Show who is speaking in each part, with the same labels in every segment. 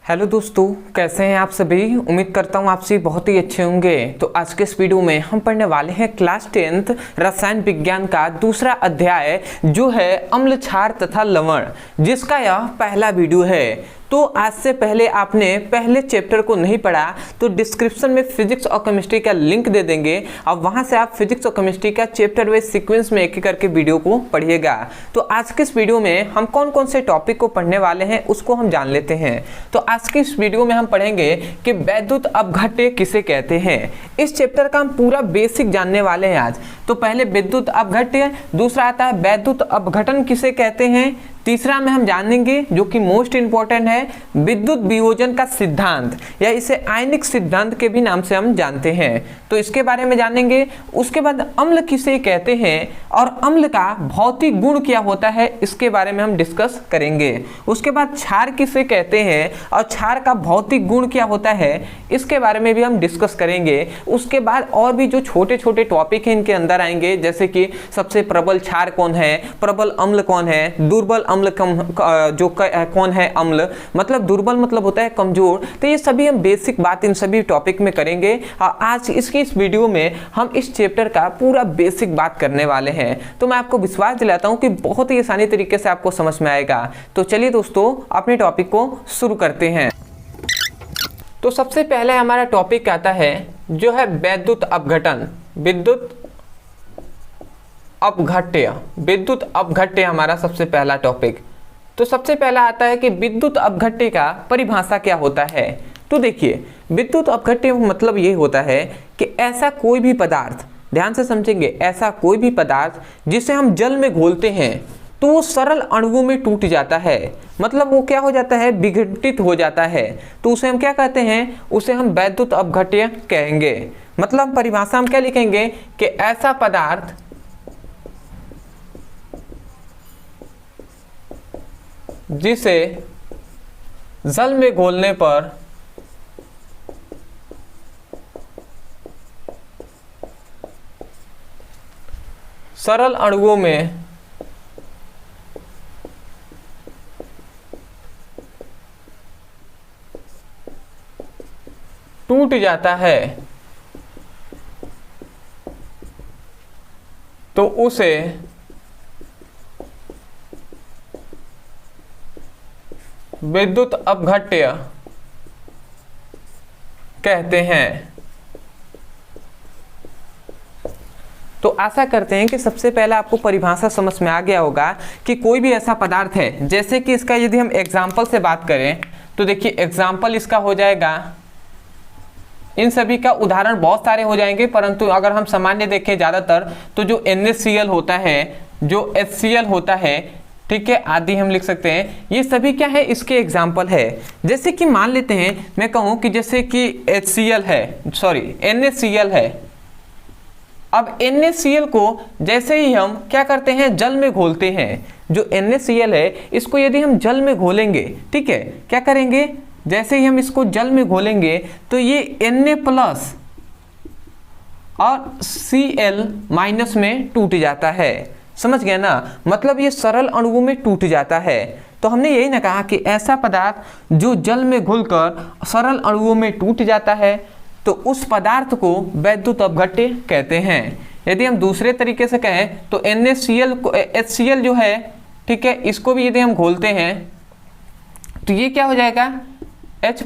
Speaker 1: Hello दोस्तों, कैसे हैं आप सभी। उम्मीद करता हूँ आप सभी बहुत ही अच्छे होंगे। तो आज के इस वीडियो में हम पढ़ने वाले हैं क्लास 10th रसायन विज्ञान का दूसरा अध्याय जो है अम्ल, क्षार तथा लवण, जिसका यह पहला वीडियो है। तो आज से पहले आपने पहले चैप्टर को नहीं पढ़ा तो डिस्क्रिप्शन में फिजिक्स और केमिस्ट्री का लिंक दे देंगे। अब वहां से आप फिजिक्स और केमिस्ट्री का चैप्टर वाइज सीक्वेंस में एक एक करके वीडियो को पढ़िएगा। तो आज के इस वीडियो में हम कौन कौन से टॉपिक को पढ़ने वाले हैं उसको हम जान लेते हैं। तो आज के इस वीडियो में हम पढ़ेंगे कि वैद्युत अपघट्य किसे कहते हैं। इस चैप्टर का हम पूरा बेसिक जानने वाले हैं आज। तो पहले विद्युत अपघट्य, दूसरा आता है वैद्युत अपघटन किसे कहते हैं, तीसरा में हम जानेंगे जो कि मोस्ट इंपॉर्टेंट है विद्युत वियोजन का सिद्धांत, या इसे आयनिक सिद्धांत के भी नाम से हम जानते हैं। तो इसके बारे में जानेंगे। उसके बाद अम्ल किसे कहते हैं और अम्ल का भौतिक गुण क्या होता है इसके बारे में हम डिस्कस करेंगे। उसके बाद क्षार किसे कहते हैं और क्षार का भौतिक गुण क्या होता है इसके बारे में भी हम डिस्कस करेंगे। उसके बाद और भी जो छोटे छोटे टॉपिक हैं इनके अंदर आएंगे, जैसे कि सबसे प्रबल क्षार कौन है, प्रबल अम्ल कौन है, दुर्बल अम्ल कौन है। अम्ल मतलब दुर्बल मतलब होता है कमजोर। तो ये सभी हम बेसिक बात इन सभी टॉपिक में करेंगे। आज इस वीडियो में हम इस चैप्टर का पूरा बेसिक बात करने वाले हैं। तो मैं आपको विश्वास दिलाता हूं कि बहुत ही आसानी तरीके से आपको समझ में आएगा। तो चलिए दोस्तों अपने टॉपिक को शुरू करते हैं। तो सबसे पहले हमारा टॉपिक आता है जो है वैद्युत अपघटन, विद्युत अपघट्य। विद्युत अपघट्य हमारा सबसे पहला टॉपिक। तो सबसे पहला आता है कि विद्युत अपघट्य का परिभाषा क्या होता है। तो देखिए, विद्युत अपघट्य मतलब ये होता है कि ऐसा कोई भी पदार्थ, ध्यान से समझेंगे, ऐसा कोई भी पदार्थ जिसे हम जल में घोलते हैं तो वो सरल अणुओं में टूट जाता है। मतलब वो क्या हो जाता है, विघटित हो जाता है। तो उसे हम क्या कहते हैं, उसे हम वैद्युत अपघट्य कहेंगे। मतलब परिभाषा हम क्या लिखेंगे कि ऐसा पदार्थ जिसे जल में घोलने पर सरल अणुओं में टूट जाता है तो उसे विद्युत अपघट्य कहते हैं। तो आशा करते हैं कि सबसे पहले आपको परिभाषा समझ में आ गया होगा कि कोई भी ऐसा पदार्थ है, जैसे कि इसका यदि हम एग्जाम्पल से बात करें तो देखिए एग्जाम्पल इसका हो जाएगा, इन सभी का उदाहरण बहुत सारे हो जाएंगे, परंतु अगर हम सामान्य देखें ज़्यादातर तो जो NaCl होता है, जो HCl होता है, ठीक है, आदि हम लिख सकते हैं। ये सभी क्या है, इसके एग्जाम्पल है। जैसे कि मान लेते हैं मैं कहूँ कि जैसे कि HCl है, सॉरी NaCl है। अब NaCl को जैसे ही हम क्या करते हैं, जल में घोलते हैं, जो NaCl है इसको यदि हम जल में घोलेंगे, ठीक है, क्या करेंगे, जैसे ही हम इसको जल में घोलेंगे तो ये Na+ और Cl- में टूट जाता है। समझ गया ना, मतलब ये सरल अणुओं में टूट जाता है। तो हमने यही ना कहा कि ऐसा पदार्थ जो जल में घुलकर सरल अणुओं में टूट जाता है तो उस पदार्थ को वैद्युत अपघट्य कहते हैं। यदि हम दूसरे तरीके से कहें तो NaCl को HCl जो है, ठीक है, इसको भी यदि हम घोलते हैं तो ये क्या हो जाएगा, H+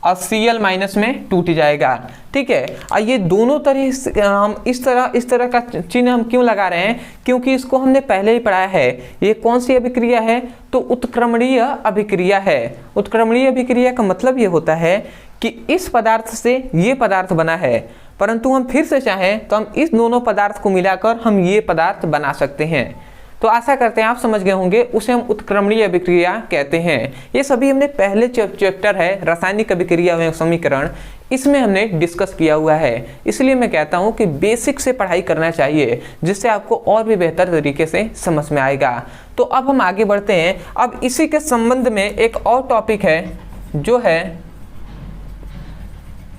Speaker 1: और Cl- में टूट जाएगा। ठीक है, और ये दोनों तरह से हम इस तरह का चिन्ह हम क्यों लगा रहे हैं, क्योंकि इसको हमने पहले ही पढ़ाया है। ये कौन सी अभिक्रिया है, तो उत्क्रमणीय अभिक्रिया है। उत्क्रमणीय अभिक्रिया का मतलब ये होता है कि इस पदार्थ से ये पदार्थ बना है, परंतु हम फिर से चाहें तो हम इस दोनों पदार्थ को मिलाकर हम ये पदार्थ बना सकते हैं। तो आशा करते हैं आप समझ गए होंगे, उसे हम उत्क्रमणीय अभिक्रिया कहते हैं। ये सभी हमने पहले चैप्टर है रासायनिक अभिक्रिया एवं समीकरण, इसमें हमने डिस्कस किया हुआ है। इसलिए मैं कहता हूं कि बेसिक से पढ़ाई करना चाहिए, जिससे आपको और भी बेहतर तरीके से समझ में आएगा। तो अब हम आगे बढ़ते हैं। अब इसी के संबंध में एक और टॉपिक है जो है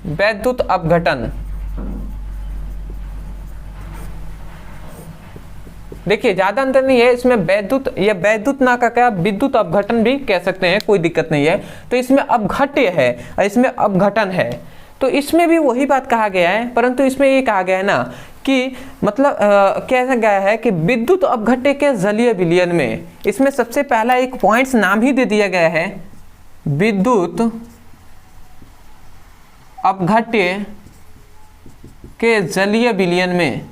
Speaker 1: वैद्युत अपघटन। देखिए ज़्यादा अंतर नहीं है इसमें, वैद्युत या वैद्युत ना का क्या विद्युत अपघटन भी कह सकते हैं, कोई दिक्कत नहीं है। तो इसमें अपघट्य है और इसमें अपघटन है, तो इसमें भी वही बात कहा गया है, परंतु इसमें ये कहा गया है ना कि मतलब कैसा गया है कि विद्युत अपघट्य के जलीय विलयन में, इसमें सबसे पहला एक पॉइंट्स नाम ही दे दिया गया है, विद्युत अपघट्य के जलीय विलयन में,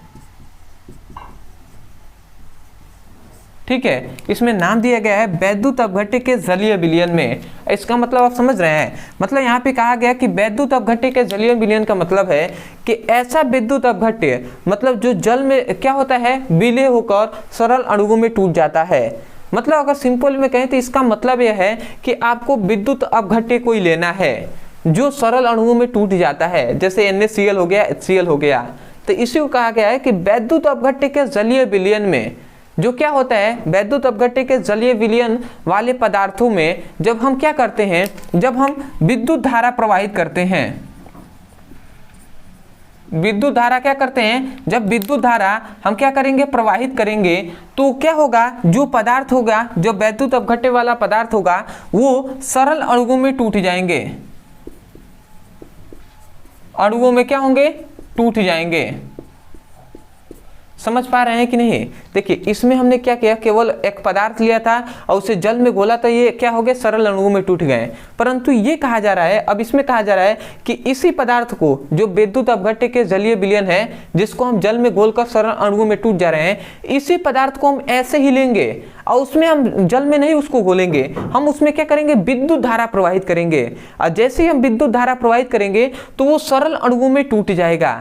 Speaker 1: ठीक है। इसमें नाम दिया गया है वैद्युत अपघट्य के जलीय विलयन में। इसका मतलब आप समझ रहे हैं, मतलब यहाँ पे कहा गया कि वैद्युत अपघट्य के जलीय विलयन का मतलब है कि ऐसा विद्युत अपघट्य मतलब जो जल में क्या होता है, विलय होकर सरल अणुओं में टूट जाता है। मतलब अगर सिंपल में कहें तो इसका मतलब यह है कि आपको विद्युत अपघट्य कोई लेना है जो सरल अणुओं में टूट जाता है, जैसे NaCl हो गया, HCl हो गया। तो इसी को कहा गया है कि वैद्युत अपघट्य के जलीय विलयन में जो क्या होता है, वैद्युत अपघट्य के जलीय विलयन वाले पदार्थों में जब हम क्या करते हैं, जब हम विद्युत धारा प्रवाहित करते हैं, विद्युत धारा क्या करते हैं, जब विद्युत धारा हम क्या करेंगे, प्रवाहित करेंगे, तो क्या होगा, जो पदार्थ होगा, जो वैद्युत अपघट्य वाला पदार्थ होगा वो सरल अणुओं में टूट जाएंगे, अणुओं में क्या होंगे, टूट जाएंगे। समझ पा रहे हैं कि नहीं? देखिए इसमें हमने क्या किया, केवल एक पदार्थ लिया था और उसे जल में घोला तो ये क्या हो गए, सरल अणुओं में टूट गए। परंतु ये कहा जा रहा है, अब इसमें कहा जा रहा है कि इसी पदार्थ को जो विद्युत अपघट्य के जलीय विलयन है, जिसको हम जल में घोलकर सरल अणुओं में टूट जा रहे हैं, इसी पदार्थ को हम ऐसे ही लेंगे और उसमें हम जल में नहीं उसको घोलेंगे, हम उसमें क्या करेंगे, विद्युत धारा प्रवाहित करेंगे। और जैसे ही हम विद्युत धारा प्रवाहित करेंगे तो वो सरल अणुओं में टूट जाएगा।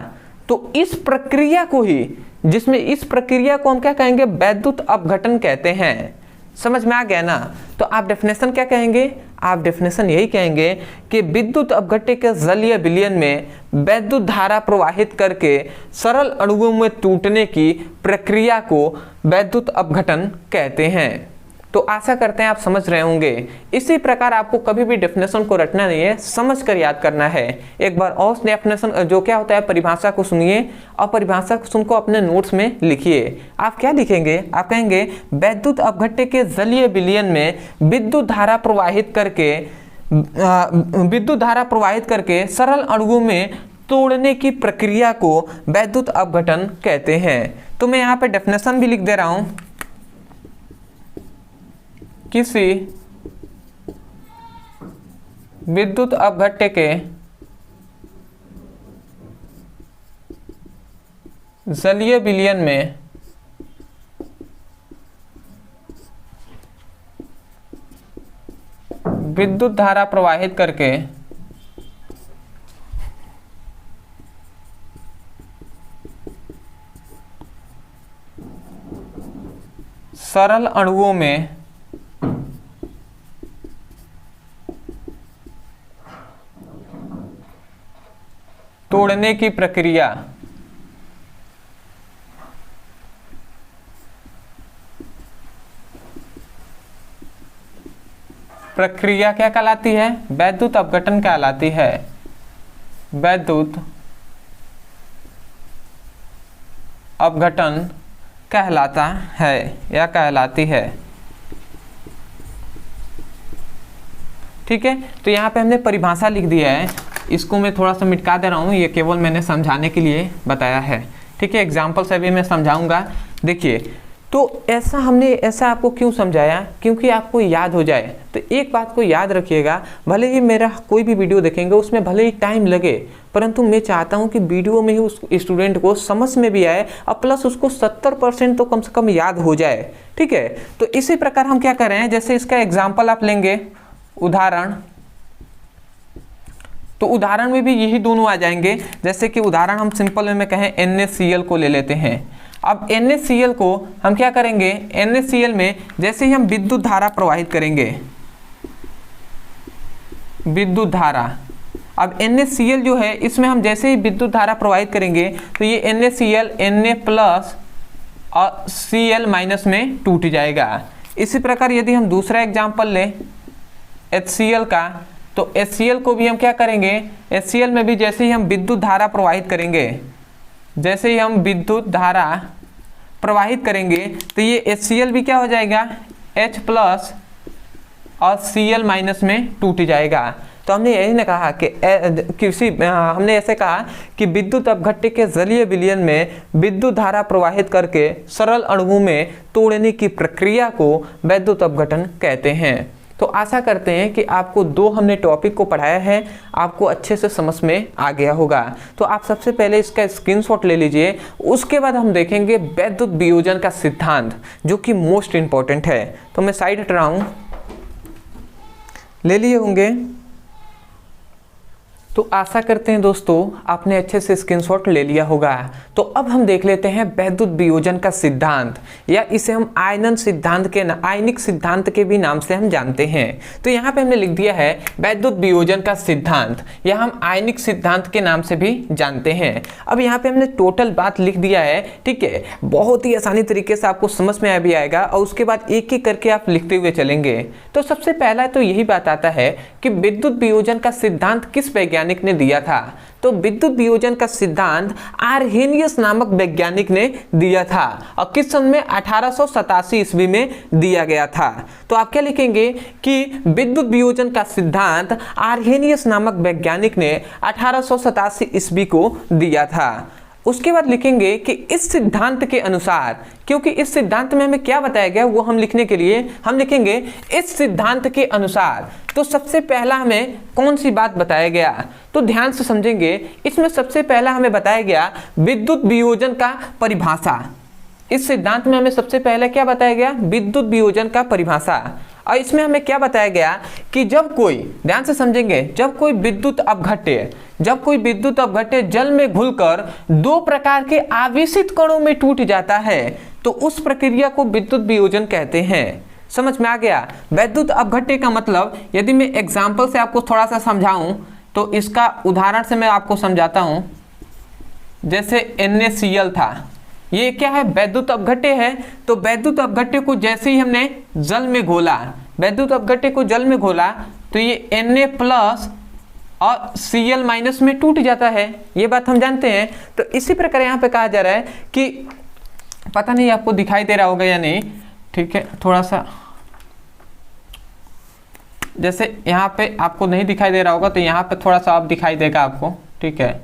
Speaker 1: तो इस प्रक्रिया को ही, जिसमें इस प्रक्रिया को हम क्या कहेंगे, वैद्युत अपघटन कहते हैं। समझ में आ गया ना? तो आप डेफिनेशन क्या कहेंगे, आप डेफिनेशन यही कहेंगे कि विद्युत अपघट्य के जलीय विलयन में वैद्युत धारा प्रवाहित करके सरल अणुओं में टूटने की प्रक्रिया को वैद्युत अपघटन कहते हैं। तो आशा करते हैं आप समझ रहे होंगे। इसी प्रकार आपको कभी भी डेफिनेशन को रटना नहीं है, समझ कर याद करना है। एक बार और डेफिनेशन जो क्या होता है, परिभाषा को सुनिए और परिभाषा को सुनकर अपने नोट्स में लिखिए। आप क्या लिखेंगे, आप कहेंगे वैद्युत अपघट्य के जलीय विलयन में विद्युत धारा प्रवाहित करके सरल अणुओं में तोड़ने की प्रक्रिया को वैद्युत अपघटन कहते हैं। तो मैं यहाँ पे डेफिनेशन भी लिख दे रहा हूँ। किसी विद्युत अपघट्य के जलीय विलयन में विद्युत धारा प्रवाहित करके सरल अणुओं में तोड़ने की प्रक्रिया क्या कहलाती है, वैद्युत अपघटन कहलाती है। वैद्युत अपघटन कहलाता है या कहलाती है। ठीक है, तो यहाँ पे हमने परिभाषा लिख दिया है, इसको मैं थोड़ा सा मिटा दे रहा हूँ, ये केवल मैंने समझाने के लिए बताया है। ठीक है, एग्जाम्पल से भी मैं समझाऊंगा। देखिए तो ऐसा आपको क्यों समझाया, क्योंकि आपको याद हो जाए। तो एक बात को याद रखिएगा, भले ही मेरा कोई भी वीडियो देखेंगे उसमें भले ही टाइम लगे, परंतु मैं चाहता हूं कि वीडियो में ही उस स्टूडेंट को समझ में भी आए और प्लस उसको 70% तो कम से कम याद हो जाए। ठीक है, तो इसी प्रकार हम क्या कर रहे हैं, जैसे इसका एग्जाम्पल आप लेंगे, उदाहरण, तो उदाहरण में भी यही दोनों आ जाएंगे। जैसे कि उदाहरण हम सिंपल में कहें NaCl को ले लेते हैं। अब NaCl को हम क्या करेंगे, NaCl में जैसे ही हम विद्युत धारा प्रवाहित करेंगे, विद्युत धारा, अब NaCl जो है इसमें हम जैसे ही विद्युत धारा प्रवाहित करेंगे तो ये NaCl Na+ और Cl- में टूट जाएगा। इसी प्रकार यदि हम दूसरा एग्जाम्पल लें HCl का, तो HCl को भी हम क्या करेंगे, HCl में भी जैसे ही हम विद्युत धारा प्रवाहित करेंगे, जैसे ही हम विद्युत धारा प्रवाहित करेंगे तो ये HCl भी क्या हो जाएगा, H प्लस और Cl माइनस में टूट जाएगा। तो हमने यही ने कहा कि हमने ऐसे कहा कि विद्युत अपघट्य के जलीय विलयन में विद्युत धारा प्रवाहित करके सरल अणुओं में तोड़ने की प्रक्रिया को वैद्युत अपघटन कहते हैं। तो आशा करते हैं कि आपको दो हमने टॉपिक को पढ़ाया है, आपको अच्छे से समझ में आ गया होगा। तो आप सबसे पहले इसका स्क्रीनशॉट ले लीजिए, उसके बाद हम देखेंगे वैद्युत वियोजन का सिद्धांत जो कि मोस्ट इंपॉर्टेंट है। तो मैं साइड हट रहा हूं, ले लिए होंगे। तो आशा करते हैं दोस्तों आपने अच्छे से स्क्रीनशॉट ले लिया होगा। तो अब हम देख लेते हैं वैद्युत वियोजन का सिद्धांत, या इसे हम आयनन सिद्धांत के आयनिक सिद्धांत के भी नाम से हम जानते हैं। तो यहाँ पे हमने लिख दिया है वैद्युत वियोजन का सिद्धांत, या हम आयनिक सिद्धांत के नाम से भी जानते हैं। अब यहाँ पे हमने टोटल बात लिख दिया है, ठीक है, बहुत ही आसानी तरीके से आपको समझ में भी आएगा और उसके बाद एक एक करके आप लिखते हुए चलेंगे। तो सबसे पहला तो यही बात आता है कि विद्युत वियोजन का सिद्धांत किस वैज्ञानिक ने दिया था। तो विद्युत वियोजन का सिद्धांत आर्हेनियस नामक वैज्ञानिक ने दिया था और किस सन में 1887 ईस्वी में दिया गया था। तो आप क्या लिखेंगे कि विद्युत वियोजन का सिद्धांत आर्हेनियस नामक वैज्ञानिक ने 1887 ईस्वी को दिया था। उसके बाद लिखेंगे कि इस सिद्धांत के अनुसार, क्योंकि इस सिद्धांत में हमें क्या बताया गया वो हम लिखने के लिए हम लिखेंगे इस सिद्धांत के अनुसार। तो सबसे पहला हमें कौन सी बात बताया गया, तो ध्यान से समझेंगे। इसमें सबसे पहला हमें बताया गया विद्युत वियोजन का परिभाषा। इस सिद्धांत में हमें सबसे पहले क्या बताया गया, विद्युत वियोजन का परिभाषा। और इसमें हमें क्या बताया गया कि जब कोई, ध्यान से समझेंगे, जब कोई विद्युत अपघट्य जल में घुलकर दो प्रकार के आवेशित कणों में टूट जाता है तो उस प्रक्रिया को विद्युत वियोजन कहते हैं। समझ में आ गया। वैद्युत अपघट्य का मतलब, यदि मैं एग्जाम्पल से आपको थोड़ा सा समझाऊं तो इसका उदाहरण से मैं आपको समझाता हूं। जैसे NaCl था, ये क्या है, वैद्युत अपघट्य है। तो वैद्युत अपघट्य को जैसे ही हमने जल में घोला, वैद्युत अपघट्य को जल में घोला तो ये Na प्लस और Cl माइनस में टूट जाता है, ये बात हम जानते हैं। तो इसी प्रकार यहाँ पे कहा जा रहा है कि, पता नहीं आपको दिखाई दे रहा होगा या नहीं, ठीक है, थोड़ा सा जैसे यहाँ पे आपको नहीं दिखाई दे रहा होगा तो यहाँ पे थोड़ा सा आप दिखाई देगा आपको, ठीक है,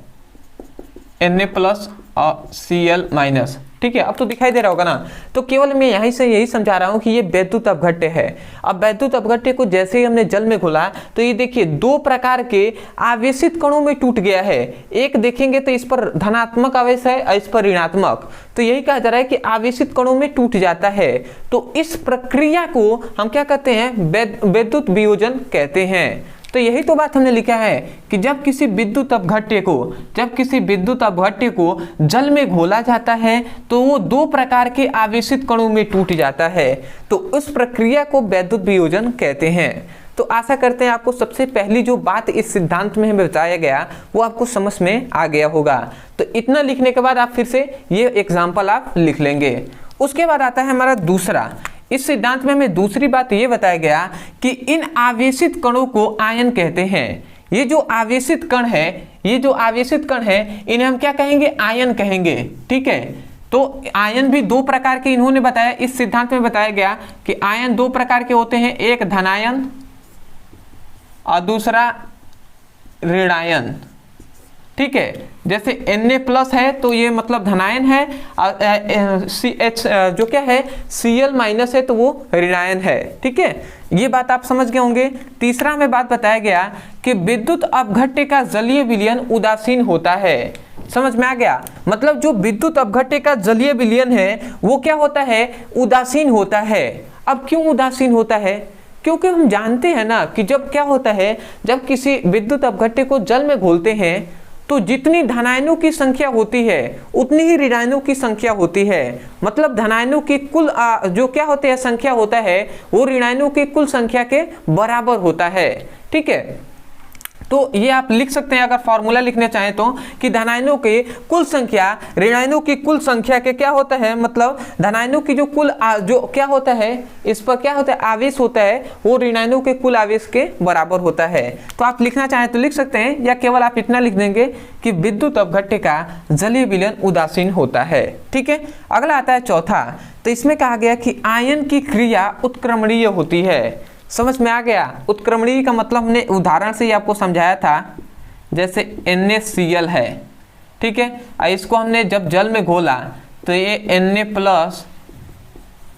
Speaker 1: Na प्लस और Cl माइनस, ठीक है, अब तो दिखाई दे रहा होगा ना। तो केवल मैं यहीं से यही समझा रहा हूं कि ये वैद्युत अपघट्य है। अब वैद्युत अपघट्य को जैसे ही हमने जल में घोला तो ये देखिए दो प्रकार के आवेशित कणों में टूट गया है। एक देखेंगे तो इस पर धनात्मक आवेश है और इस पर ऋणात्मक। तो यही कहा जा रहा है कि आवेशित कणों में टूट जाता है। तो इस प्रक्रिया को हम क्या कहते हैं, वैद्युत वियोजन कहते हैं। तो यही तो बात हमने लिखा है कि जब किसी विद्युत अपघट्य को जल में घोला जाता है तो वो दो प्रकार के आवेशित कणों में टूट जाता है, तो उस प्रक्रिया को वैद्युत वियोजन कहते हैं। तो आशा करते हैं आपको सबसे पहली जो बात इस सिद्धांत में हमें बताया गया वो आपको समझ में आ गया होगा। तो इतना लिखने के बाद आप फिर से ये एग्जाम्पल आप लिख लेंगे। उसके बाद आता है हमारा दूसरा। इस सिद्धांत में हमें दूसरी बात ये बताया गया कि इन आवेशित कणों को आयन कहते हैं। ये जो आवेशित कण है इन्हें हम क्या कहेंगे, आयन कहेंगे, ठीक है। तो आयन भी दो प्रकार के इन्होंने बताया, इस सिद्धांत में बताया गया कि आयन दो प्रकार के होते हैं, एक धनायन और दूसरा ऋणायन, ठीक है। जैसे Na प्लस है तो ये मतलब धनायन है, और CH जो क्या है Cl माइनस है तो वो ऋणायन है, ठीक है। ये बात आप समझ गए होंगे। तीसरा हमें बात बताया गया कि विद्युत अपघट्य का जलीय विलयन उदासीन होता है। समझ में आ गया, मतलब जो विद्युत अपघट्य का जलीय विलयन है वो क्या होता है, उदासीन होता है। अब क्यों उदासीन होता है, क्योंकि हम जानते हैं ना कि जब क्या होता है, जब किसी विद्युत अपघट्य को जल में घोलते हैं तो जितनी धनायनों की संख्या होती है उतनी ही ऋणायनों की संख्या होती है। मतलब धनायनों की कुल जो क्या होते हैं संख्या होता है वो ऋणायनों की कुल संख्या के बराबर होता है, ठीक है। तो ये आप लिख सकते हैं अगर फॉर्मूला लिखना चाहें तो, कि धनायनों की कुल संख्या ऋणायनों की कुल संख्या के क्या होता है, मतलब धनायनों की जो कुल जो क्या होता है, इस पर क्या होता है, आवेश होता है, वो ऋणायनों के कुल आवेश के बराबर होता है। तो आप लिखना चाहें तो लिख सकते हैं, या केवल आप इतना लिख देंगे कि विद्युत अपघट्य का जलीय विलयन उदासीन होता है। ठीक है, अगला आता है चौथा। तो इसमें कहा गया कि आयन की क्रिया उत्क्रमणीय होती है। समझ में आ गया? उत्क्रमणीय का मतलब हमने उदाहरण से ही आपको समझाया था, जैसे NaCl है। ठीक है, इसको हमने जब जल में घोला तो ये Na प्लस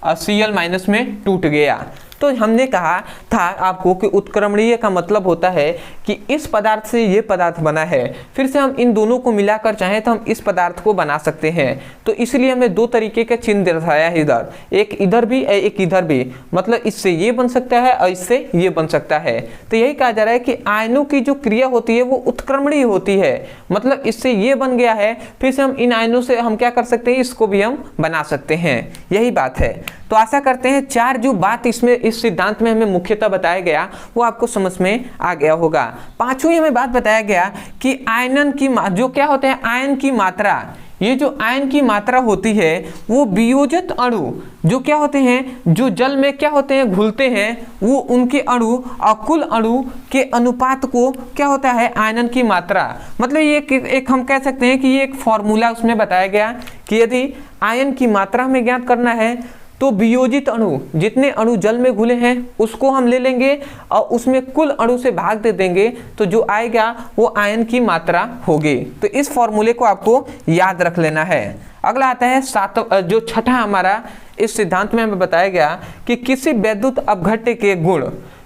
Speaker 1: और Cl माइनस में टूट गया। तो हमने कहा था आपको कि उत्क्रमणीय का मतलब होता है कि इस पदार्थ से ये पदार्थ बना है, फिर से हम इन दोनों को मिलाकर चाहें तो हम इस पदार्थ को बना सकते हैं। तो इसलिए हमने दो तरीके के चिन्ह दर्शाया है इधर, एक इधर भी एक इधर भी, मतलब इससे ये बन सकता है और इससे ये बन सकता है। तो यही कहा जा रहा है कि आयनों की जो क्रिया होती है वो उत्क्रमणीय होती है, मतलब इससे ये बन गया है, फिर से हम इन आयनों से हम क्या कर सकते हैं, इसको भी हम बना सकते हैं। यही बात है। तो आशा करते हैं चार जो बात इसमें इस सिद्धांत में हमें मुख्यतः बताया गया वो आपको समझ में आ गया होगा। पांचवी हमें बात बताया गया कि आयनन की जो क्या होते हैं, आयन की मात्रा, ये जो आयन की मात्रा होती है वो वियोजित अणु जो क्या होते हैं, जो जल में क्या होते हैं, घुलते हैं, वो उनके अणु और कुल अणु के अनुपात को क्या होता है, आयनन की मात्रा। मतलब ये एक हम कह सकते हैं कि ये एक फॉर्मूला उसमें बताया गया कि यदि आयन की मात्रा हमें ज्ञात करना है तो वियोजित अणु, जितने अणु जल में घुले हैं उसको हम ले लेंगे और उसमें कुल अणु से भाग दे देंगे, तो जो आएगा वो आयन की मात्रा होगी। तो इस फॉर्मूले को आपको याद रख लेना है। अगला आता है जो छठा हमारा इस सिद्धांत में हमें बताया गया कि किसी विद्युत अपघट्य के गुण,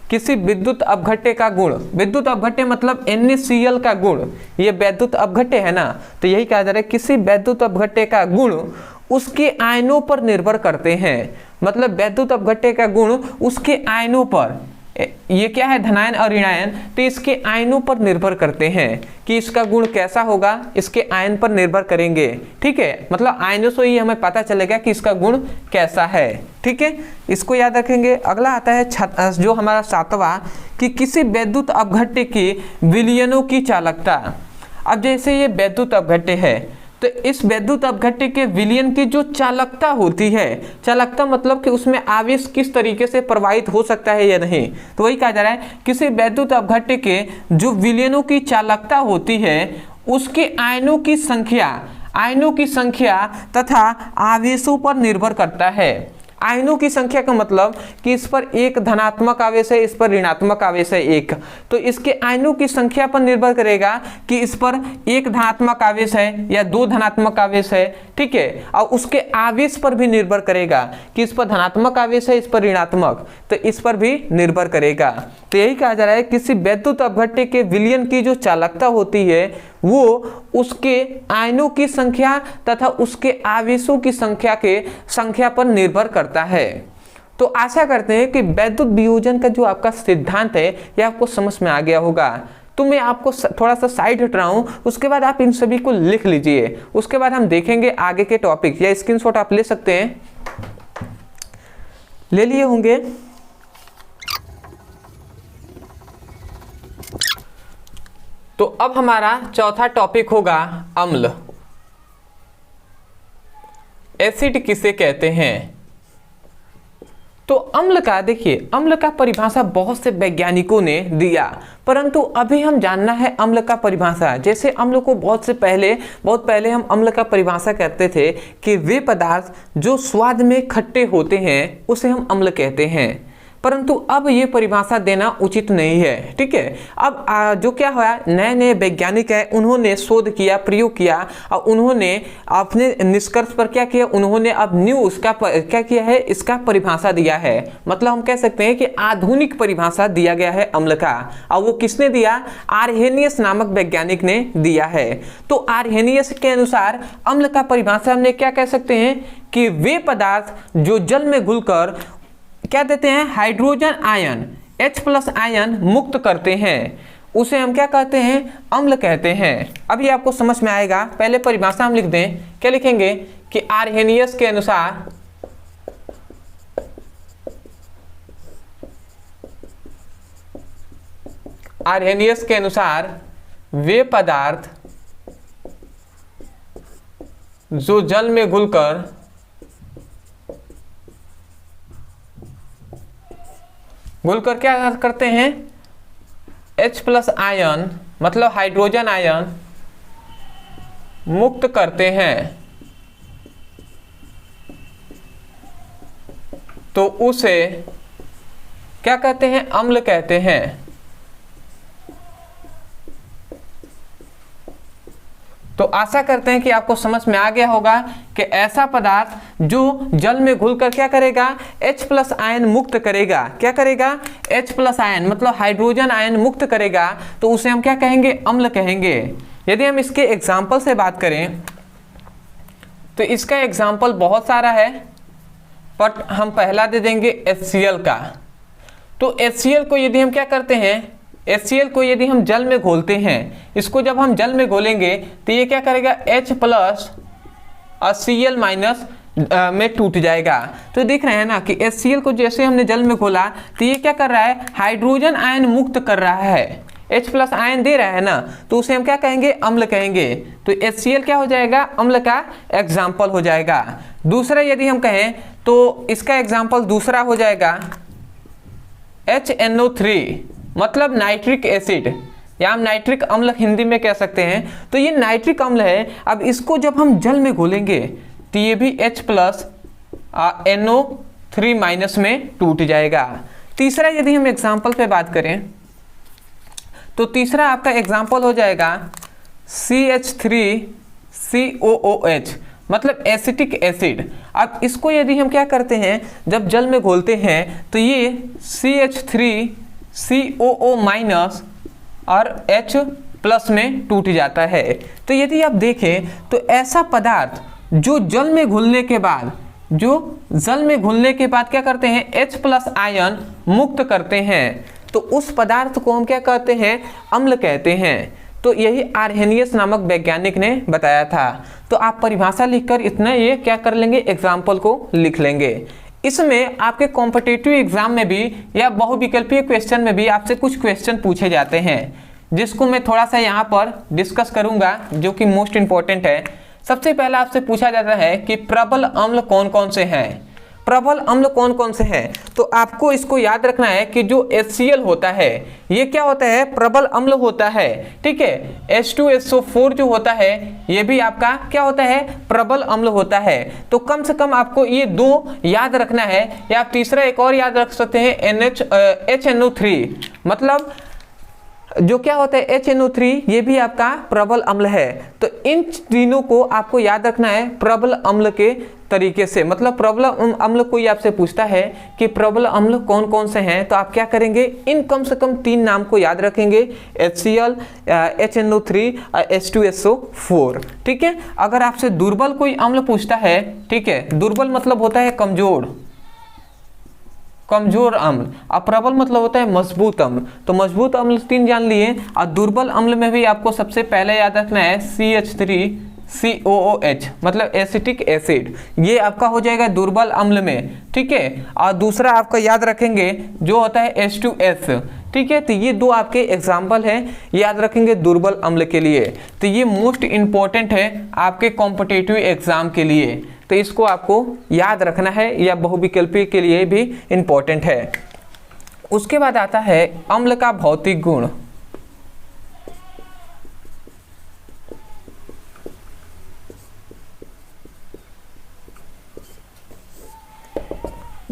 Speaker 1: किसी विद्युत अपघट्य का गुण, विद्युत अपघट्य मतलब NaCl का गुण, ये विद्युत अपघट्य है ना, तो यही कहा जा रहा है किसी विद्युत अपघट्य का गुण उसके आयनों पर निर्भर करते हैं। मतलब विद्युत अपघट्य का गुण उसके आयनों पर, ये क्या है, धनायन और ऋणायन, तो इसके आयनों पर निर्भर करते हैं कि इसका गुण कैसा होगा, इसके आयन पर निर्भर करेंगे। ठीक है, मतलब आयनों से ही हमें पता चलेगा कि इसका गुण कैसा है। ठीक है, इसको याद रखेंगे। अगला आता है जो हमारा सातवां, कि किसी विद्युत अपघट्य के विलयनों की चालकता। अब जैसे ये विद्युत अपघट्य है तो इस विद्युत अपघट्य के विलयन की जो चालकता होती है, चालकता मतलब कि उसमें आवेश किस तरीके से प्रवाहित हो सकता है या नहीं, तो वही कहा जा रहा है किसी विद्युत अपघट्य के जो विलयनों की चालकता होती है उसके आयनों की संख्या तथा आवेशों पर निर्भर करता है। आयनों की संख्या का मतलब कि इस पर एक धनात्मक आवेश है, इस पर ऋणात्मक आवेश है एक, तो इसके आयनों की संख्या पर निर्भर करेगा कि इस पर एक धनात्मक आवेश है या दो धनात्मक आवेश है। ठीक है, और उसके आवेश पर भी निर्भर करेगा कि इस पर धनात्मक आवेश है, इस पर ऋणात्मक, तो इस पर भी निर्भर करेगा। तो यही कहा जा रहा है किसी विद्युत अपघट्य के विलयन की जो चालकता होती है वो उसके आयनों की संख्या तथा उसके आवेशों की संख्या पर निर्भर करता है। तो आशा करते हैं कि विद्युत वियोजन का जो आपका सिद्धांत है ये आपको समझ में आ गया होगा। तो मैं आपको थोड़ा सा साइड हट रहा हूं, उसके बाद आप इन सभी को लिख लीजिए, उसके बाद हम देखेंगे आगे के टॉपिक, या स्क्रीनशॉट आप ले सकते हैं, ले लिए होंगे। तो अब हमारा चौथा टॉपिक होगा अम्ल। एसिड किसे कहते हैं? तो अम्ल का देखिए, अम्ल का परिभाषा बहुत से वैज्ञानिकों ने दिया, परंतु अभी हम जानना है अम्ल का परिभाषा। जैसे अम्ल को बहुत पहले हम अम्ल का परिभाषा करते थे कि वे पदार्थ जो स्वाद में खट्टे होते हैं उसे हम अम्ल कहते हैं, परंतु अब ये परिभाषा देना उचित नहीं है। ठीक है, अब जो क्या हुआ, नए वैज्ञानिक है, उन्होंने शोध किया, प्रयोग किया और उन्होंने अपने निष्कर्ष पर क्या किया, उन्होंने अब न्यू उसका क्या किया है, इसका परिभाषा दिया है। मतलब हम कह सकते हैं कि आधुनिक परिभाषा दिया गया है अम्ल का, और वो किसने दिया, आर्हेनियस नामक वैज्ञानिक ने दिया है। तो आर्हेनियस के अनुसार अम्ल का परिभाषा हमने क्या कह सकते हैं कि वे पदार्थ जो जल में घुलकर क्या देते हैं, हाइड्रोजन आयन H+ आयन मुक्त करते हैं, उसे हम क्या कहते हैं, अम्ल कहते हैं। अभी आपको समझ में आएगा। पहले परिभाषा हम लिख दें, क्या लिखेंगे कि आर्हेनियस के अनुसार आर्हेनियस के अनुसार वे पदार्थ जो जल में घुलकर क्या करते हैं, H+ आयन मतलब हाइड्रोजन आयन मुक्त करते हैं, तो उसे क्या कहते हैं, अम्ल कहते हैं। तो आशा करते हैं कि आपको समझ में आ गया होगा कि ऐसा पदार्थ जो जल में घुलकर क्या करेगा, H+ आयन मुक्त करेगा। क्या करेगा, H+ आयन मतलब हाइड्रोजन आयन मुक्त करेगा, तो उसे हम क्या कहेंगे, अम्ल कहेंगे। यदि हम इसके एग्जाम्पल से बात करें तो इसका एग्जाम्पल बहुत सारा है, बट हम पहला दे देंगे HCl का। तो HCl को यदि हम क्या करते हैं, HCl को यदि हम जल में घोलते हैं, इसको जब हम जल में घोलेंगे तो ये क्या करेगा, H+ और Cl- में टूट जाएगा। तो देख रहे हैं ना कि HCl को जैसे हमने जल में घोला तो ये क्या कर रहा है, हाइड्रोजन आयन मुक्त कर रहा है, H+ आयन दे रहा है ना, तो उसे हम क्या कहेंगे, अम्ल कहेंगे। तो HCl क्या हो जाएगा, अम्ल का एग्जाम्पल हो जाएगा। दूसरा यदि हम कहें तो इसका एग्जाम्पल दूसरा हो जाएगा HNO3 मतलब नाइट्रिक एसिड, या हम नाइट्रिक अम्ल हिंदी में कह सकते हैं। तो ये नाइट्रिक अम्ल है। अब इसको जब हम जल में घोलेंगे तो ये भी H+ NO3- में टूट जाएगा। तीसरा यदि हम एग्जाम्पल पे बात करें तो तीसरा आपका एग्जाम्पल हो जाएगा CH3COOH मतलब एसिटिक एसिड। अब इसको यदि हम क्या करते हैं, जब जल में घोलते हैं तो ये CH3COO- और H+ में टूट जाता है। तो यदि आप देखें तो ऐसा पदार्थ जो जल में घुलने के बाद क्या करते हैं, H+ आयन मुक्त करते हैं, तो उस पदार्थ को हम क्या कहते हैं, अम्ल कहते हैं। तो यही आर्हेनियस नामक वैज्ञानिक ने बताया था। तो आप परिभाषा लिखकर इतना ये क्या कर लेंगे, एग्जाम्पल को लिख लेंगे। इसमें आपके कॉम्पिटिटिव एग्जाम में भी या बहुविकल्पीय क्वेश्चन में भी आपसे कुछ क्वेश्चन पूछे जाते हैं, जिसको मैं थोड़ा सा यहाँ पर डिस्कस करूंगा, जो कि मोस्ट इंपॉर्टेंट है। सबसे पहला आपसे पूछा जाता है कि प्रबल अम्ल कौन कौन से हैं। प्रबल अम्ल कौन कौन से हैं, तो आपको इसको याद रखना है कि जो HCl होता है ये क्या होता है, प्रबल अम्ल होता है। ठीक है, H2SO4 जो होता है ये भी आपका क्या होता है, प्रबल अम्ल होता है। तो कम से कम आपको ये दो याद रखना है, या आप तीसरा एक और याद रख सकते हैं, HNO3 मतलब जो क्या होता है, HNO3 ये भी आपका प्रबल अम्ल है। तो इन तीनों को आपको याद रखना है प्रबल अम्ल के तरीके से। मतलब प्रबल अम्ल कोई आपसे पूछता है कि प्रबल अम्ल कौन कौन से हैं, तो आप क्या करेंगे, इन कम से कम 3 नाम को याद रखेंगे, HCl, HNO3 और H2SO4। ठीक है। अगर आपसे दुर्बल कोई अम्ल पूछता है, ठीक है, दुर्बल मतलब होता है कमजोर अम्ल, और प्रबल मतलब होता है मजबूत अम्ल। तो मजबूत अम्ल 3 जान लिए, और दुर्बल अम्ल में भी आपको सबसे पहले याद रखना है CH3COOH मतलब एसिटिक एसिड, ये आपका हो जाएगा दुर्बल अम्ल में। ठीक है, और दूसरा आपका याद रखेंगे जो होता है H2S। ठीक है, तो ये दो आपके एग्जाम्पल हैं, याद रखेंगे दुर्बल अम्ल के लिए। तो ये मोस्ट इंपॉर्टेंट है आपके कॉम्पिटिटिव एग्जाम के लिए, तो इसको आपको याद रखना है, या बहुविकल्पी के लिए भी इंपॉर्टेंट है। उसके बाद आता है अम्ल का भौतिक गुण।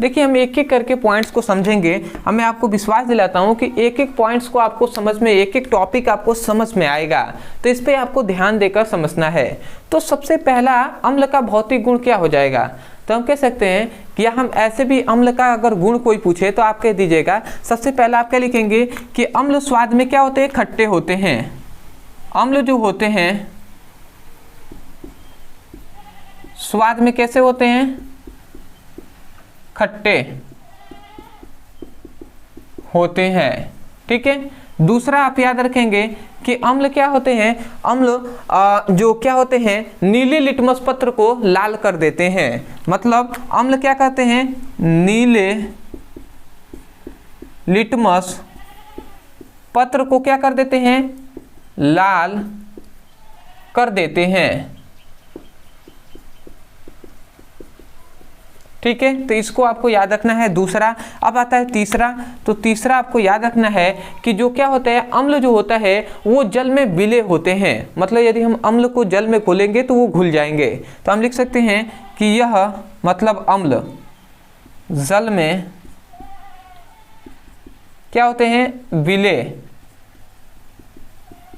Speaker 1: देखिए, हम एक एक करके पॉइंट्स को समझेंगे। मैं आपको विश्वास दिलाता हूं कि एक एक पॉइंट्स को आपको समझ में, एक एक टॉपिक आपको समझ में आएगा, तो इस पे आपको ध्यान देकर समझना है। तो सबसे पहला अम्ल का भौतिक गुण क्या हो जाएगा, तो हम कह सकते हैं कि हम ऐसे भी अम्ल का अगर गुण कोई पूछे तो आप कह दीजिएगा, सबसे पहला आप क्या लिखेंगे कि अम्ल स्वाद में क्या होते हैं, खट्टे होते हैं। अम्ल जो होते हैं स्वाद में कैसे होते हैं, खट्टे होते हैं। ठीक है। दूसरा आप याद रखेंगे कि अम्ल क्या होते हैं, अम्ल जो क्या होते हैं, नीले लिटमस पत्र को लाल कर देते हैं। मतलब अम्ल क्या कहते हैं, नीले लिटमस पत्र को क्या कर देते हैं, लाल कर देते हैं। ठीक है, तो इसको आपको याद रखना है। दूसरा अब आता है तीसरा, तो तीसरा आपको याद रखना है कि जो क्या होता है, अम्ल जो होता है वो जल में विलय होते हैं। मतलब यदि हम अम्ल को जल में घोलेंगे तो वो घुल जाएंगे। तो हम लिख सकते हैं कि यह मतलब अम्ल जल में क्या होते हैं, विलय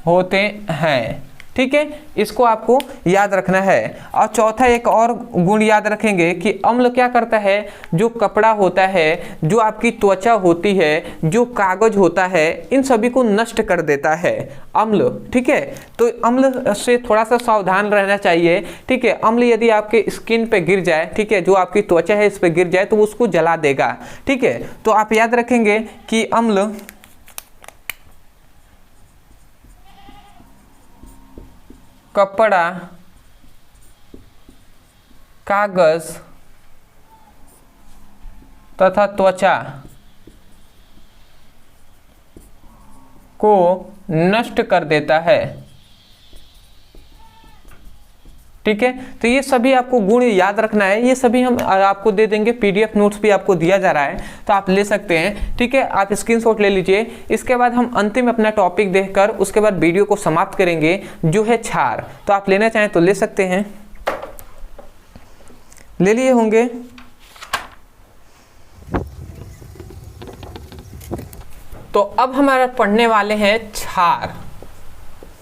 Speaker 1: होते हैं। ठीक है, इसको आपको याद रखना है। और चौथा एक और गुण याद रखेंगे कि अम्ल क्या करता है, जो कपड़ा होता है, जो आपकी त्वचा होती है, जो कागज होता है, इन सभी को नष्ट कर देता है अम्ल। ठीक है, तो अम्ल से थोड़ा सा सावधान रहना चाहिए। ठीक है, अम्ल यदि आपके स्किन पे गिर जाए, ठीक है, जो आपकी त्वचा है इस पे गिर जाए तो उसको जला देगा। ठीक है, तो आप याद रखेंगे कि अम्ल कपड़ा, कागज तथा त्वचा को नष्ट कर देता है। ठीक है, तो ये सभी आपको गुण याद रखना है। ये सभी हम आपको दे देंगे, पीडीएफ नोट्स भी आपको दिया जा रहा है, तो आप ले सकते हैं। ठीक है, आप स्क्रीनशॉट ले लीजिए। इसके बाद हम अंतिम अपना टॉपिक देखकर उसके बाद वीडियो को समाप्त करेंगे, जो है क्षार। तो आप लेना चाहें तो ले सकते हैं, ले लिए होंगे। तो अब हमारा पढ़ने वाले हैं क्षार,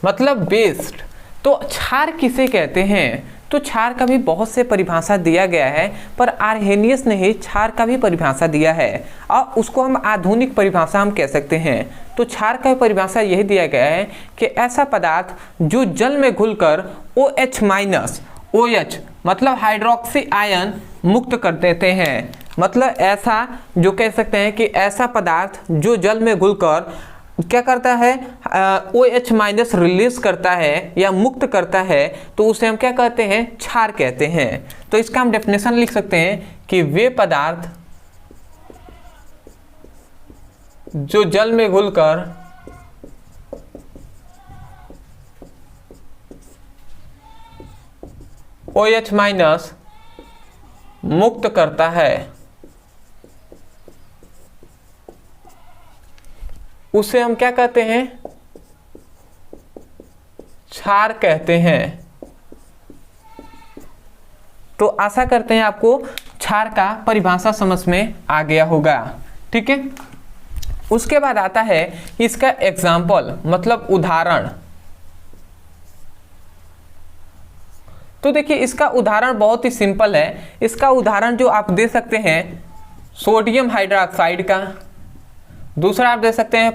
Speaker 1: मतलब बेस्ड। तो क्षार किसे कहते हैं, तो क्षार का भी बहुत से परिभाषा दिया गया है, पर आर्हेनियस ने ही क्षार का भी परिभाषा दिया है और उसको हम आधुनिक परिभाषा हम कह सकते हैं। तो क्षार का परिभाषा यही दिया गया है कि ऐसा पदार्थ जो जल में घुलकर OH- OH मतलब हाइड्रोक्सी आयन मुक्त कर देते हैं। मतलब ऐसा जो कह सकते हैं कि ऐसा पदार्थ जो जल में घुलकर क्या करता है, OH- रिलीज करता है या मुक्त करता है, तो उसे हम क्या कहते हैं, क्षार कहते हैं। तो इसका हम डेफिनेशन लिख सकते हैं कि वे पदार्थ जो जल में घुलकर OH- मुक्त करता है, उसे हम क्या कहते हैं, क्षार कहते हैं। तो आशा करते हैं आपको क्षार का परिभाषा समझ में आ गया होगा। ठीक है, उसके बाद आता है इसका एग्जाम्पल, मतलब उदाहरण। तो देखिए इसका उदाहरण बहुत ही सिंपल है। इसका उदाहरण जो आप दे सकते हैं सोडियम हाइड्रोक्साइड का, दूसरा आप दे सकते हैं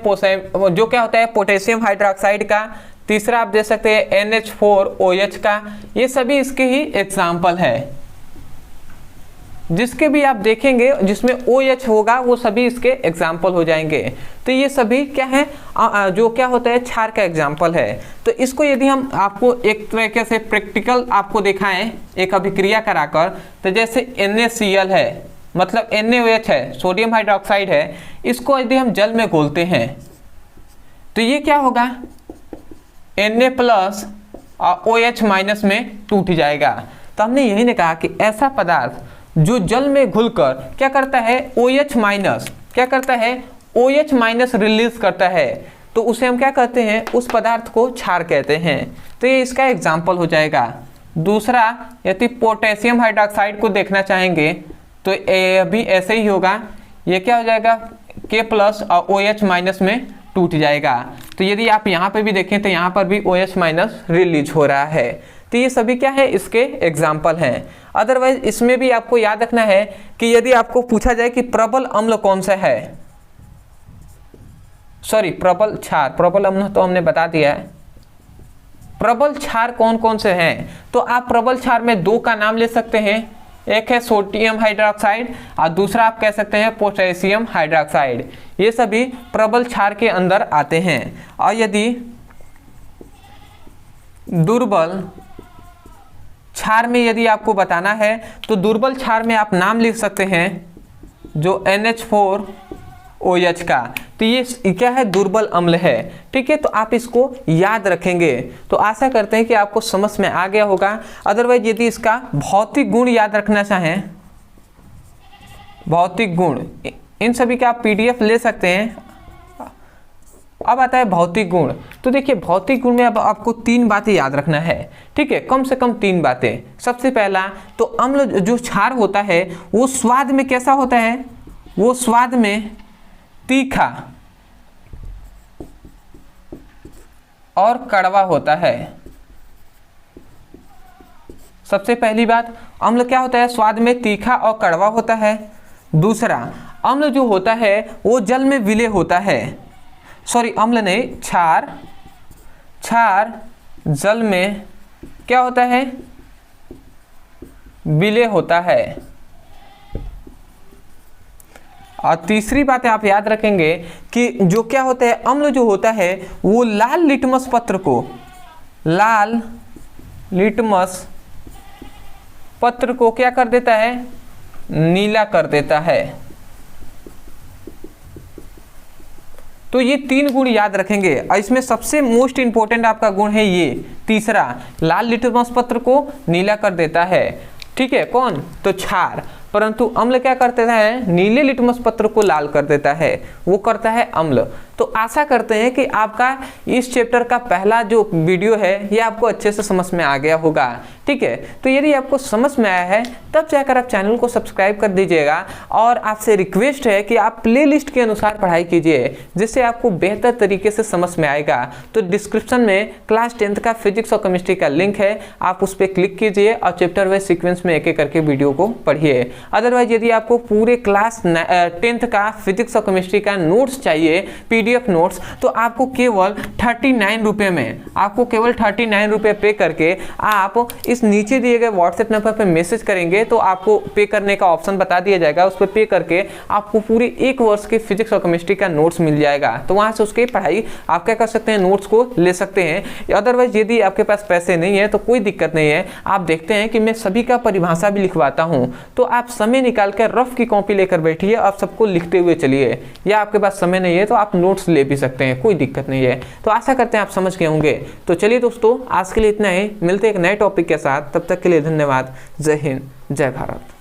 Speaker 1: जो क्या होता है पोटेशियम हाइड्रोक्साइड का, तीसरा आप दे सकते हैं NH4OH का। ये सभी इसके ही एग्जाम्पल है। जिसके भी आप देखेंगे जिसमें OH होगा वो सभी इसके एग्जाम्पल हो जाएंगे। तो ये सभी क्या है, जो क्या होता है क्षार का एग्जाम्पल है। तो इसको यदि हम आपको एक तरीके से प्रैक्टिकल आपको दिखाएं एक अभिक्रिया कराकर, तो जैसे NaCl है, मतलब NaOH है, सोडियम हाइड्रोक्साइड है, इसको यदि हम जल में घोलते हैं तो ये क्या होगा, Na+ और OH- में टूट जाएगा। तो हमने यही ने कहा कि ऐसा पदार्थ जो जल में घुलकर क्या करता है, OH- क्या करता है, OH- रिलीज करता है, तो उसे हम क्या कहते हैं, उस पदार्थ को क्षार कहते हैं। तो ये इसका एग्जाम्पल हो जाएगा। दूसरा यदि पोटेशियम हाइड्रोक्साइड को देखना चाहेंगे तो भी ऐसे ही होगा। ये क्या हो जाएगा, K+ और OH- में टूट जाएगा। तो यदि आप यहाँ पे भी देखें तो यहाँ पर भी OH- रिलीज हो रहा है। तो ये सभी क्या है, इसके एग्जाम्पल हैं। अदरवाइज इसमें भी आपको याद रखना है कि यदि आपको पूछा जाए कि प्रबल अम्ल कौन सा है, सॉरी प्रबल क्षार, प्रबल अम्ल तो हमने बता दिया है, प्रबल क्षार कौन कौन से हैं, तो आप प्रबल क्षार में दो का नाम ले सकते हैं। एक है सोडियम हाइड्रोक्साइड और दूसरा आप कह सकते हैं पोटेशियम हाइड्रोक्साइड। ये सभी प्रबल क्षार के अंदर आते हैं। और यदि दुर्बल क्षार में यदि आपको बताना है तो दुर्बल क्षार में आप नाम लिख सकते हैं जो NH4 OH का। तो ये क्या है, दुर्बल अम्ल है। ठीक है, तो आप इसको याद रखेंगे। तो आशा करते हैं कि आपको समझ में आ गया होगा। अदरवाइज यदि इसका भौतिक गुण याद रखना चाहें, भौतिक गुण, इन सभी का आप PDF ले सकते हैं। अब आता है भौतिक गुण। तो देखिए भौतिक गुण में अब आपको 3 बातें याद रखना है। ठीक है, कम से कम 3 बातें। सबसे पहला तो अम्ल जो क्षार होता है वो स्वाद में कैसा होता है, वो स्वाद में तीखा और कड़वा होता है। सबसे पहली बात, अम्ल क्या होता है, स्वाद में तीखा और कड़वा होता है। दूसरा, अम्ल जो होता है वो जल में विलय होता है। सॉरी, अम्ल नहीं, क्षार जल में क्या होता है, विलय होता है। और तीसरी बात आप याद रखेंगे कि जो क्या होता है, अम्ल जो होता है वो लाल लिटमस पत्र को, लाल लिटमस पत्र को क्या कर देता है, नीला कर देता है। तो ये 3 गुण याद रखेंगे और इसमें सबसे मोस्ट इंपॉर्टेंट आपका गुण है ये तीसरा, लाल लिटमस पत्र को नीला कर देता है। ठीक है, कौन, तो क्षार। परंतु अम्ल क्या करता है, नीले लिटमस पत्र को लाल कर देता है, वो करता है अम्ल। तो आशा करते हैं कि आपका इस चैप्टर का पहला जो वीडियो है ये आपको अच्छे से समझ में आ गया होगा। ठीक है, तो यदि आपको समझ में आया है तब जाकर आप चैनल को सब्सक्राइब कर दीजिएगा। और आपसे रिक्वेस्ट है कि आप प्लेलिस्ट के अनुसार पढ़ाई कीजिए, जिससे आपको बेहतर तरीके से समझ में आएगा। तो डिस्क्रिप्शन में क्लास 10th का फिजिक्स और केमिस्ट्री का लिंक है, आप उस पर क्लिक कीजिए और चैप्टर वाइज सीक्वेंस में एक एक करके वीडियो को पढ़िए। अदरवाइज यदि आपको पूरे क्लास 10th का फिजिक्स और केमिस्ट्री का नोट्स चाहिए, PDF नोट्स, तो आपको केवल 39 रुपये में, आपको केवल 39 रुपये पे करके आप इस नीचे दिए गए व्हाट्सएप नंबर पर मैसेज करेंगे तो आपको पे करने का ऑप्शन बता दिया जाएगा। उस पर पे करके आपको पूरे 1 वर्ष के फिजिक्स और केमिस्ट्री का नोट्स मिल जाएगा। तो वहाँ से उसकी पढ़ाई आप क्या कर सकते हैं, नोट्स को ले सकते हैं। अदरवाइज यदि आपके पास पैसे नहीं है तो कोई दिक्कत नहीं है, आप देखते हैं कि मैं सभी का परिभाषा भी लिखवाता हूँ। तो आप समय निकाल कर रफ की कॉपी लेकर बैठिए, आप सबको लिखते हुए चलिए, या आपके पास समय नहीं है तो आप नोट्स ले भी सकते हैं, कोई दिक्कत नहीं है। तो आशा करते हैं आप समझ गए होंगे। तो चलिए दोस्तों, आज के लिए इतना ही, मिलते हैं एक नए टॉपिक के साथ। तब तक के लिए धन्यवाद। जय हिंद, जय भारत।